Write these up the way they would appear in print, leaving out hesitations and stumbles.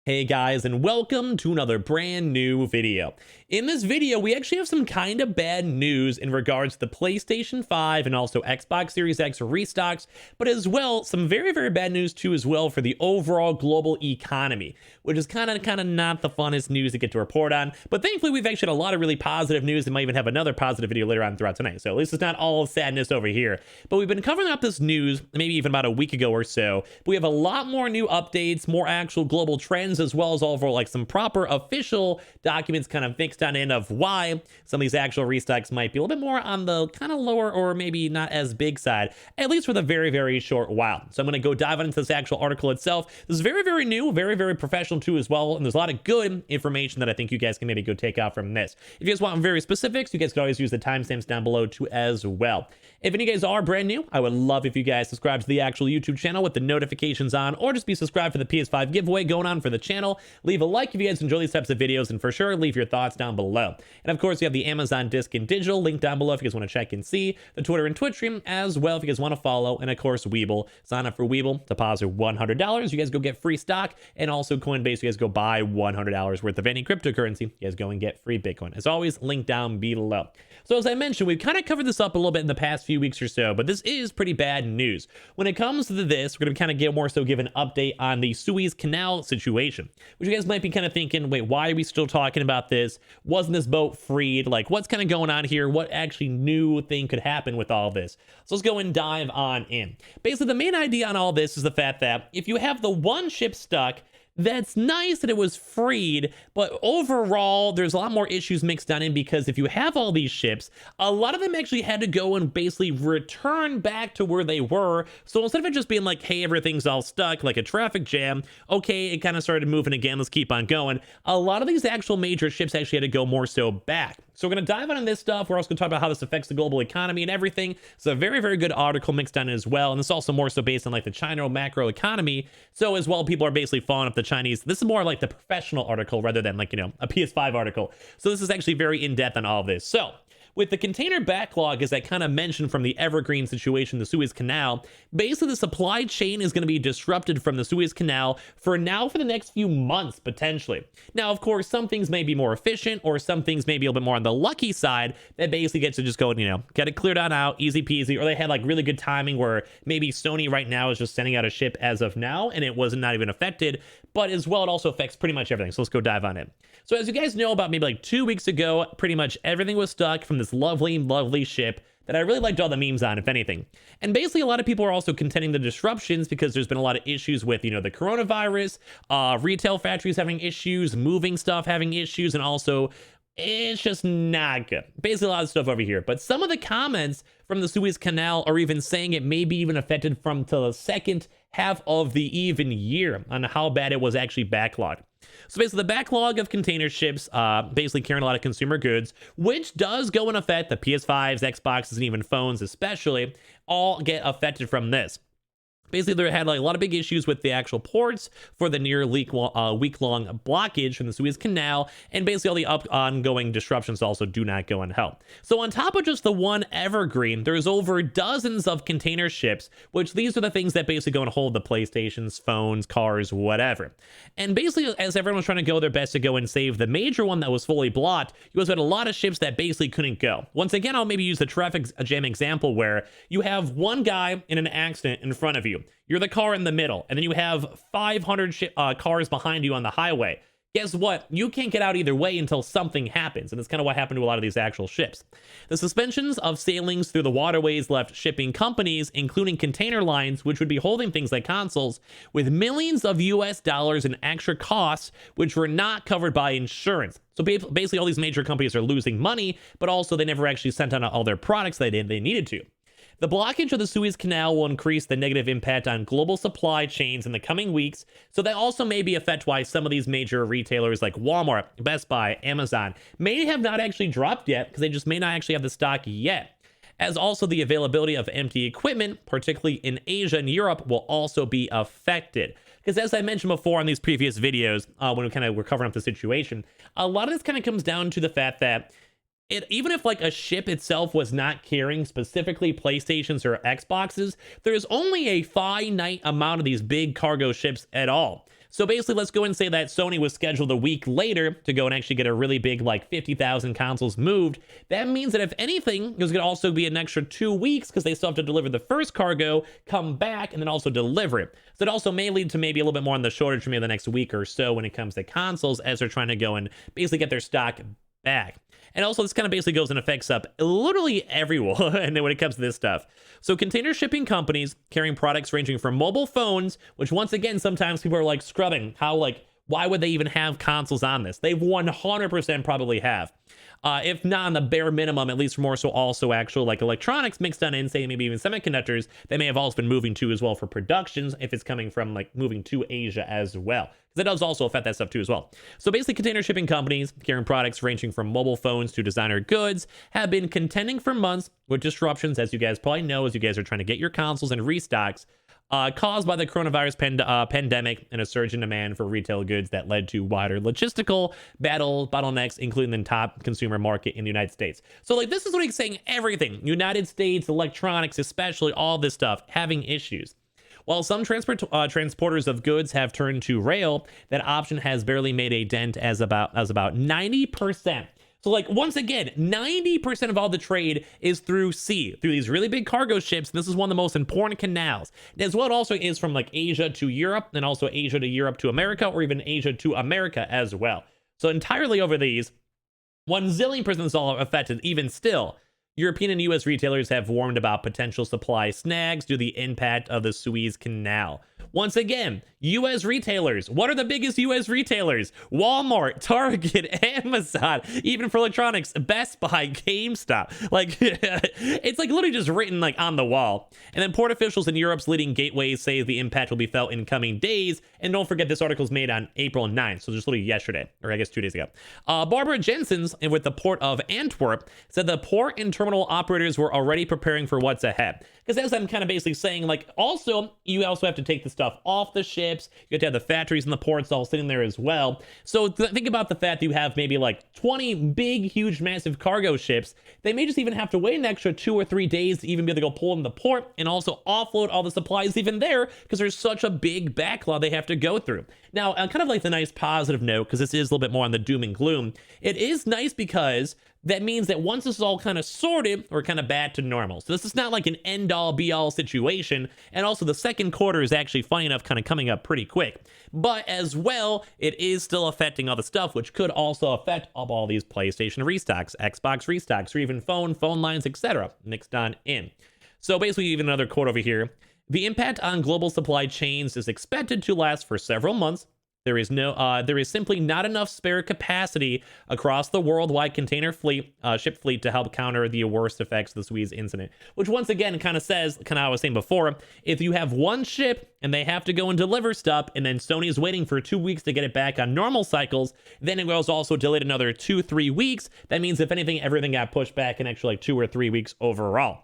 Hey guys, and welcome to another brand new video. In this video, we actually have some kind of bad news in regards to the PlayStation 5 and also Xbox Series X restocks, but as well, some very bad news too as well for the overall global economy, which is kind of not the funnest news to get to report on. But thankfully, we've actually had a lot of really positive news and might even have another positive video later on throughout tonight. So at least it's not all sadness over here. But we've been covering up this news maybe even about a week ago or so. But we have a lot more new updates, more actual global trends, as well as overall like some proper official documents kind of mixed on in of why some of these actual restocks might be a little bit more on the kind of lower or maybe not as big side, at least for the very short while. So I'm going to go dive into this actual article itself. This is very new, very professional too as well, and there's a lot of good information that I think you guys can maybe go take out from this. If you guys want very specifics, you guys can always use the timestamps down below too as well. If any of you guys are brand new, I would love if you guys subscribe to the actual YouTube channel with the notifications on, or just be subscribed for the PS5 giveaway going on for the channel. Leave a like if you guys enjoy these types of videos, and for sure, leave your thoughts down below. And of course, you have the Amazon Disc and Digital link down below if you guys want to check and see, the Twitter and Twitch stream as well if you guys want to follow, and of course, Weeble. Sign up for Weeble, deposit $100, you guys go get free stock, and also Coinbase, you guys go buy $100 worth of any cryptocurrency, you guys go and get free Bitcoin. As always, link down below. So as I mentioned, we've kind of covered this up a little bit in the past few weeks or so, but this is pretty bad news. When it comes to this, we're going to kind of get more so give an update on the Suez Canal situation, which you guys might be kind of thinking, wait, why are we still talking about this? Wasn't this boat freed? Like, what's kind of going on here? What actually new thing could happen with all this? So let's go and dive on in. Basically, the main idea on all this is the fact that if you have the one ship stuck, that's nice that it was freed, but overall, there's a lot more issues mixed on in because if you have all these ships, a lot of them actually had to go and basically return back to where they were. So instead of it just being like, hey, everything's all stuck, like a traffic jam, okay, it kind of started moving again, let's keep on going. A lot of these actual major ships actually had to go more so back. So we're going to dive on this stuff. We're also going to talk about how this affects the global economy and everything. It's a very good article mixed on as well. And this is also more so based on like the China macro economy. So as well, people are basically following up the Chinese. This is more like the professional article rather than like, you know, a PS5 article. So this is actually very in-depth on all of this. So with the container backlog, as I kind of mentioned from the Evergreen situation, the Suez Canal, basically the supply chain is going to be disrupted from the Suez Canal for the next few months, potentially. Now, of course, some things may be more efficient or some things may be a little bit more on the lucky side that basically gets to just go and, you know, get it cleared on out, easy peasy, or they had like really good timing where maybe Sony right now is just sending out a ship as of now and it wasn't not even affected, but as well, it also affects pretty much everything. So let's go dive on it. So as you guys know, about maybe like 2 weeks ago, pretty much everything was stuck from this lovely ship that I really liked all the memes on, if anything. And basically, a lot of people are also contending the disruptions because there's been a lot of issues with, you know, the coronavirus, retail factories having issues, moving stuff having issues, and also it's just not good. Basically, a lot of stuff over here. But some of the comments from the Suez Canal are even saying it may be even affected from to the second half of the even year on how bad it was actually backlogged. So basically, the backlog of container ships basically carrying a lot of consumer goods, which does go in effect. The PS5s, Xboxes, and even phones especially, all get affected from this. Basically, they had like a lot of big issues with the actual ports for the near week-long blockage from the Suez Canal, and basically all the ongoing disruptions also do not go and help. So on top of just the one Evergreen, there's over dozens of container ships, which these are the things that basically go and hold the PlayStations, phones, cars, whatever. And basically, as everyone was trying to go their best to go and save the major one that was fully blocked, you also had a lot of ships that basically couldn't go. Once again, I'll maybe use the traffic jam example where you have one guy in an accident in front of you. You're the car in the middle, and then you have 500 cars behind you on the highway. Guess what? You can't get out either way until something happens, and that's kind of what happened to a lot of these actual ships. The suspensions of sailings through the waterways left shipping companies, including container lines, which would be holding things like consoles, with millions of US dollars in extra costs, which were not covered by insurance. So basically, all these major companies are losing money, but also they never actually sent out all their products they needed to. The blockage of the Suez Canal will increase the negative impact on global supply chains in the coming weeks, so that also may be affect why some of these major retailers like Walmart, Best Buy, Amazon may have not actually dropped yet because they just may not actually have the stock yet. As also the availability of empty equipment, particularly in Asia and Europe, will also be affected. Because as I mentioned before on these previous videos, when we were covering up the situation, a lot of this kind of comes down to the fact that even if like a ship itself was not carrying specifically PlayStations or Xboxes, there's only a finite amount of these big cargo ships at all. So basically, let's go and say that Sony was scheduled a week later to go and actually get a really big, like 50,000 consoles moved. That means that if anything, there's going to also be an extra 2 weeks because they still have to deliver the first cargo, come back, and then also deliver it. So it also may lead to maybe a little bit more on the shortage for maybe the next week or so when it comes to consoles as they're trying to go and basically get their stock back. And also, this kind of basically goes and affects up literally everyone and then when it comes to this stuff. So container shipping companies carrying products ranging from mobile phones, which once again, sometimes people are like scrubbing how, like, why would they even have consoles on this? They 100% probably have. If not on the bare minimum, at least more so also actual like electronics mixed on in, say maybe even semiconductors, they may have also been moving to as well for productions if it's coming from like moving to Asia as well. Because it does also affect that stuff too as well. So basically container shipping companies carrying products ranging from mobile phones to designer goods have been contending for months with disruptions, as you guys probably know, as you guys are trying to get your consoles and restocks. Caused by the coronavirus pandemic and a surge in demand for retail goods that led to wider logistical bottlenecks, including the top consumer market in the United States. So, like, this is what he's saying, everything. United States, electronics, especially all this stuff, having issues. While some transporters of goods have turned to rail, that option has barely made a dent as about 90%. So, like, once again, 90% of all the trade is through sea, through these really big cargo ships. And this is one of the most important canals. As well, it also is from like Asia to Europe, and also Asia to Europe to America, or even Asia to America as well. So entirely over these, 1,000,000,000% is all affected. Even still, European and US retailers have warned about potential supply snags due to the impact of the Suez Canal. Once again, US retailers. What are the biggest US retailers? Walmart, Target, Amazon, even for electronics, Best Buy, GameStop. Like, it's like literally just written like on the wall. And then port officials in Europe's leading gateways say the impact will be felt in coming days. And don't forget, this article is made on April 9th, so just literally yesterday, or I guess 2 days ago. Barbara Jensen's with the Port of Antwerp said the port and terminal operators were already preparing for what's ahead. Because as I'm kind of basically saying, like, also, you also have to take the stuff off the ships. You have to have the factories and the ports all sitting there as well. So think about the fact that you have maybe like 20 big, huge, massive cargo ships. They may just even have to wait an extra 2 or 3 days to even be able to go pull in the port and also offload all the supplies even there because there's such a big backlog they have to go through. Now, kind of like the nice positive note, because this is a little bit more on the doom and gloom, it is nice because that means that once this is all kind of sorted, we're kind of back to normal. So this is not like an end-all be-all situation. And also the second quarter is actually, funny enough, kind of coming up pretty quick. But as well, it is still affecting all the stuff, which could also affect all these PlayStation restocks, Xbox restocks, or even phone lines, etc. mixed on in. So basically, even another quote over here. The impact on global supply chains is expected to last for several months. There is simply not enough spare capacity across the worldwide container ship fleet to help counter the worst effects of the Suez incident. Which once again kind of says, kind of I was saying before, if you have one ship and they have to go and deliver stuff, and then Sony is waiting for 2 weeks to get it back on normal cycles, then it was also delayed another 2-3 weeks. That means if anything, everything got pushed back in actually like 2 or 3 weeks overall.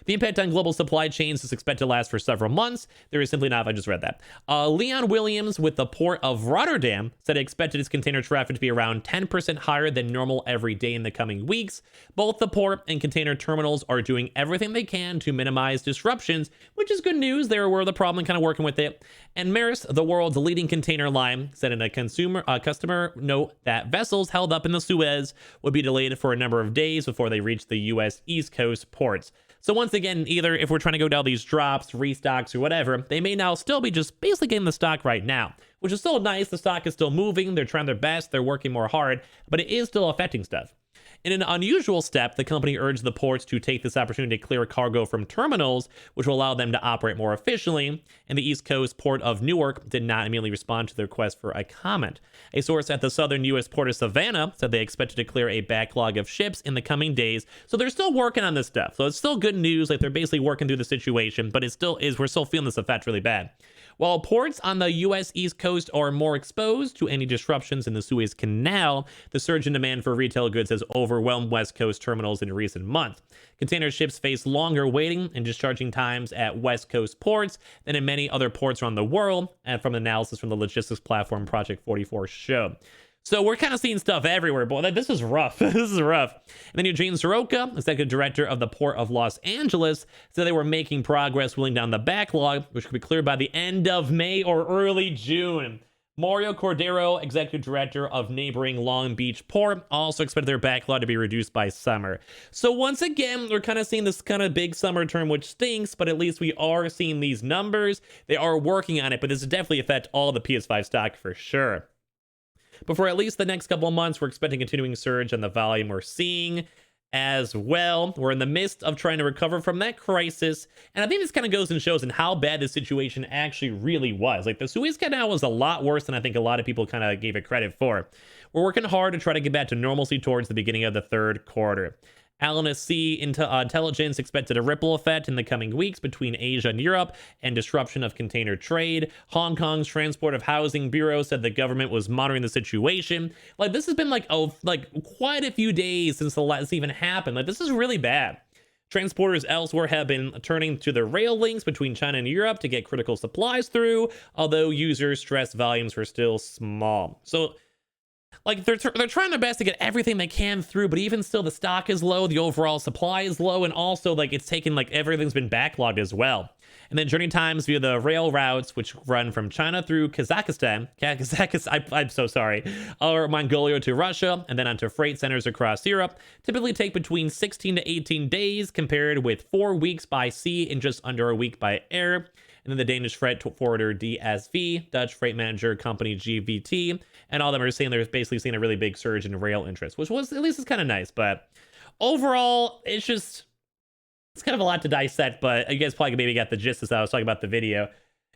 The impact on global supply chains is expected to last for several months. There is simply not, I just read that. Leon Williams with the Port of Rotterdam said it expected its container traffic to be around 10% higher than normal every day in the coming weeks. Both the port and container terminals are doing everything they can to minimize disruptions, which is good news. They're aware of the problem and kind of working with it. And Maersk, the world's leading container line, said in a customer note that vessels held up in the Suez would be delayed for a number of days before they reach the U.S. East Coast ports. So once again, either if we're trying to go down these drops, restocks, or whatever, they may now still be just basically getting the stock right now, which is still nice. The stock is still moving. They're trying their best. They're working more hard, but it is still affecting stuff. In an unusual step, the company urged the ports to take this opportunity to clear cargo from terminals, which will allow them to operate more efficiently, and the East Coast port of Newark did not immediately respond to the request for a comment. A source at the southern U.S. port of Savannah said they expected to clear a backlog of ships in the coming days, so they're still working on this stuff. So it's still good news, like they're basically working through the situation, but it still is, we're still feeling this effect really bad. While ports on the U.S. East Coast are more exposed to any disruptions in the Suez Canal, the surge in demand for retail goods has overwhelmed West Coast terminals in recent months. Container ships face longer waiting and discharging times at West Coast ports than in many other ports around the world, and from analysis from the logistics platform Project 44 showed. So we're kind of seeing stuff everywhere, boy. This is rough. This is rough. And then Eugene Soroka, executive director of the Port of Los Angeles, said they were making progress wheeling down the backlog, which could be cleared by the end of May or early June. Mario Cordero, executive director of neighboring Long Beach Port, also expected their backlog to be reduced by summer. So once again, we're kind of seeing this kind of big summer term, which stinks, but at least we are seeing these numbers. They are working on it, but this will definitely affect all the PS5 stock for sure. But for at least the next couple of months, we're expecting a continuing surge in the volume we're seeing as well. We're in the midst of trying to recover from that crisis. And I think this kind of goes and shows in how bad the situation actually really was. Like, the Suez Canal was a lot worse than I think a lot of people kind of gave it credit for. We're working hard to try to get back to normalcy towards the beginning of the third quarter. LNSC intelligence expected a ripple effect in the coming weeks between Asia and Europe and disruption of container trade. Hong Kong's Transport of Housing Bureau said the government was monitoring the situation. Like, this has been like quite a few days since this even happened. Like, this is really bad. Transporters elsewhere have been turning to the rail links between China and Europe to get critical supplies through, although users stress volumes were still small. So like, they're trying their best to get everything they can through, but even still, the stock is low, the overall supply is low, and also, like, it's taken, like, everything's been backlogged as well. And then journey times via the rail routes, which run from China through Kazakhstan, I'm so sorry, or Mongolia to Russia, and then onto freight centers across Europe, typically take between 16 to 18 days, compared with 4 weeks by sea and just under a week by air. And then the Danish freight forwarder DSV, Dutch freight manager company GVT, and all of them are saying they're basically seeing a really big surge in rail interest, which was, at least, is kind of nice. But overall, it's kind of a lot to dissect, but you guys probably maybe got the gist as I was talking about the video.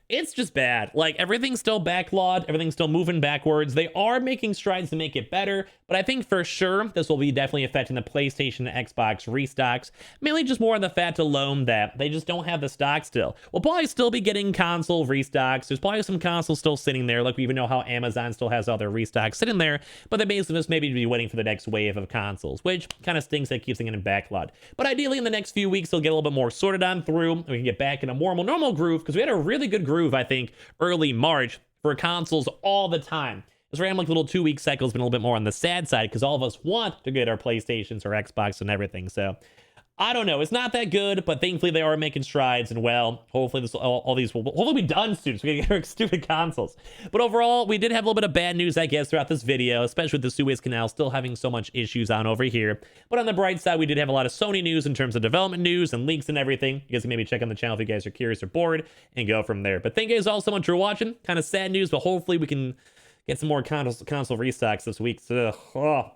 It's just bad. Like, everything's still backlogged, everything's still moving backwards. They are making strides to make it better, but I think for sure this will be definitely affecting the PlayStation and Xbox restocks, mainly just more on the fact alone that they just don't have the stock still. We'll probably still be getting console restocks. There's probably some consoles still sitting there. Like, we even know how Amazon still has all their restocks sitting there, but they basically just maybe be waiting for the next wave of consoles, which kind of stinks that keeps things in backlog. But ideally, in the next few weeks, they'll get a little bit more sorted on through, and we can get back in a more normal groove, because we had a really good groove, I think, early March for consoles all the time. This random, like, little 2-week cycle has been a little bit more on the sad side, because all of us want to get our PlayStations or Xbox and everything. So I don't know. It's not that good, but thankfully they are making strides, and well, hopefully all these will hopefully be done soon, so we can get our stupid consoles. But overall, we did have a little bit of bad news, I guess, throughout this video, especially with the Suez Canal still having so much issues on over here. But on the bright side, we did have a lot of Sony news in terms of development news and leaks and everything. You guys can maybe check on the channel if you guys are curious or bored, and go from there. But thank you guys all so much for watching. Kind of sad news, but hopefully we can get some more console restocks this week. So,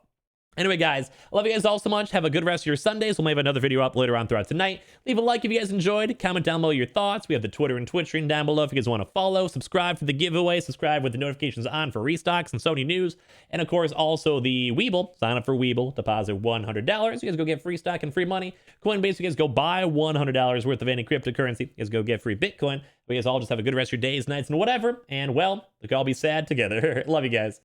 anyway, guys, I love you guys all so much. Have a good rest of your Sundays. We'll maybe have another video up later on throughout tonight. Leave a like if you guys enjoyed. Comment down below your thoughts. We have the Twitter and Twitch stream down below if you guys want to follow. Subscribe for the giveaway. Subscribe with the notifications on for restocks and Sony news. And, of course, also the Weeble. Sign up for Weeble. Deposit $100. You guys go get free stock and free money. Coinbase, you guys go buy $100 worth of any cryptocurrency. You guys go get free Bitcoin. We guys all just have a good rest of your days, nights, and whatever. And, well, we can all be sad together. Love you guys.